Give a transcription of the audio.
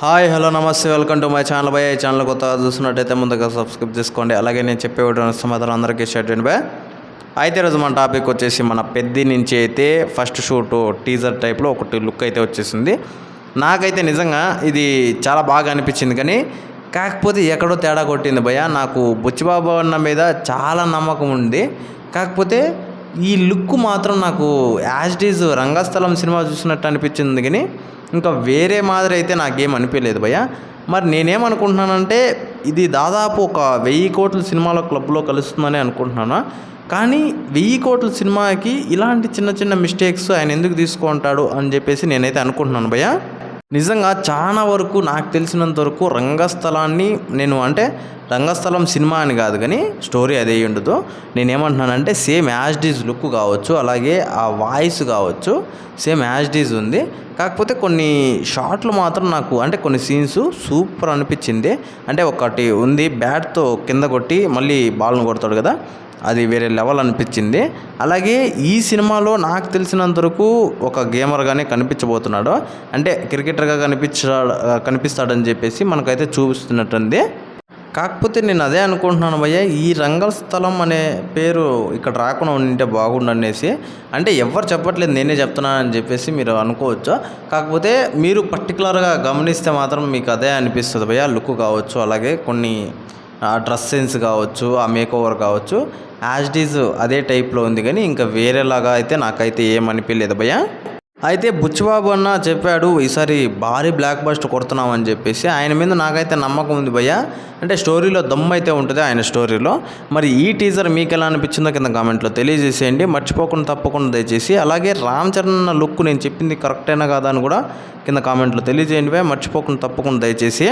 Hi hello నమస్తే welcome to my channel భయ. ఈ ఛానల్ కొత్తగా చూస్తున్నట్టయితే ముందుగా సబ్స్క్రైబ్ చేసుకోండి. అలాగే నేను చెప్పే వీడియో సమాధానం అందరికీ షేర్ చేయండి భయ. అయితే ఈరోజు మన టాపిక్ వచ్చేసి మన పెద్ది నుంచి అయితే ఫస్ట్ షూట్ టీజర్ టైప్లో ఒకటి లుక్ అయితే వచ్చేసింది. నాకైతే నిజంగా ఇది చాలా బాగా అనిపించింది, కానీ కాకపోతే ఎక్కడో తేడా కొట్టింది భయ. నాకు బుచ్చిబాబు అన్న మీద చాలా నమ్మకం ఉంది, కాకపోతే ఈ లుక్ మాత్రం నాకు as it is Rangasthalam cinema చూసినట్టు అనిపించింది, కానీ ఇంకా వేరే మాదిరి అయితే నాకేం అనిపించలేదు భయ్య. మరి నేనేమనుకుంటున్నానంటే ఇది దాదాపు ఒక 1000 కోట్ల సినిమాల క్లబ్లో కలుస్తుందని అనుకుంటున్నాను. కానీ 1000 కోట్ల సినిమాకి ఇలాంటి చిన్న చిన్న మిస్టేక్స్ ఆయన ఎందుకు తీసుకుంటాడు అని చెప్పేసి నేనైతే అనుకుంటున్నాను భయ్య. నిజంగా చాలా వరకు నాకు తెలిసినంత వరకు రంగస్థలాన్ని రంగస్థలం సినిమా అని కాదు, కానీ స్టోరీ అదే ఉండదు. నేనేమంటున్నానంటే సేమ్ యాజ్ డీజ్ లుక్ కావచ్చు, అలాగే ఆ వాయిస్ కావచ్చు, సేమ్ యాజ్ డీజ్ ఉంది. కాకపోతే కొన్ని షాట్లు మాత్రం నాకు కొన్ని సీన్స్ సూపర్ అనిపించింది. ఒకటి ఉంది, బ్యాట్తో కింద కొట్టి మళ్ళీ బాల్ను కొడతాడు కదా, అది వేరే లెవెల్ అనిపించింది. అలాగే ఈ సినిమాలో నాకు తెలిసినంత వరకు ఒక గేమర్గానే కనిపించబోతున్నాడు, క్రికెటర్గా కనిపిస్తాడని చెప్పేసి మనకైతే చూపిస్తున్నట్టుంది. కాకపోతే నేను అదే అనుకుంటున్నాను భయ్య, ఈ రంగస్థలం అనే పేరు ఇక్కడ రాకుండా ఉంటే బాగుండనేసి. ఎవరు చెప్పట్లేదు, నేనే చెప్తున్నానని చెప్పేసి మీరు అనుకోవచ్చు. కాకపోతే మీరు పర్టికులర్గా గమనిస్తే మాత్రం మీకు అదే అనిపిస్తుంది భయ్య. లుక్ కావచ్చు, అలాగే కొన్ని డ్రెస్ సెన్స్ కావచ్చు, ఆ మేక్ ఓవర్ కావచ్చు, యాజ్ డీజ్ అదే టైప్లో ఉంది, కానీ ఇంకా వేరేలాగా అయితే నాకైతే ఏమనిపించలేదు భయ్య. అయితే బుచ్చిబాబు అన్న చెప్పాడు ఈసారి భారీ బ్లాక్ బస్టర్ కొడుతున్నామని చెప్పేసి. ఆయన మీద నాకైతే నమ్మకం ఉంది భయ్య. స్టోరీలో దమ్ము అయితే ఉంటుంది ఆయన స్టోరీలో. మరి ఈ టీజర్ మీకు ఎలా అనిపించిందో కింద కామెంట్లో తెలియజేసేయండి. మర్చిపోకుండా తప్పకుండా దయచేసి. అలాగే రామ్ చరణ్ అన్న లుక్ నేను చెప్పింది కరెక్టేనా కాదా అని కూడా కింద కామెంట్లో తెలియజేయండి భయ్య. మర్చిపోకుండా తప్పకుండా దయచేసి.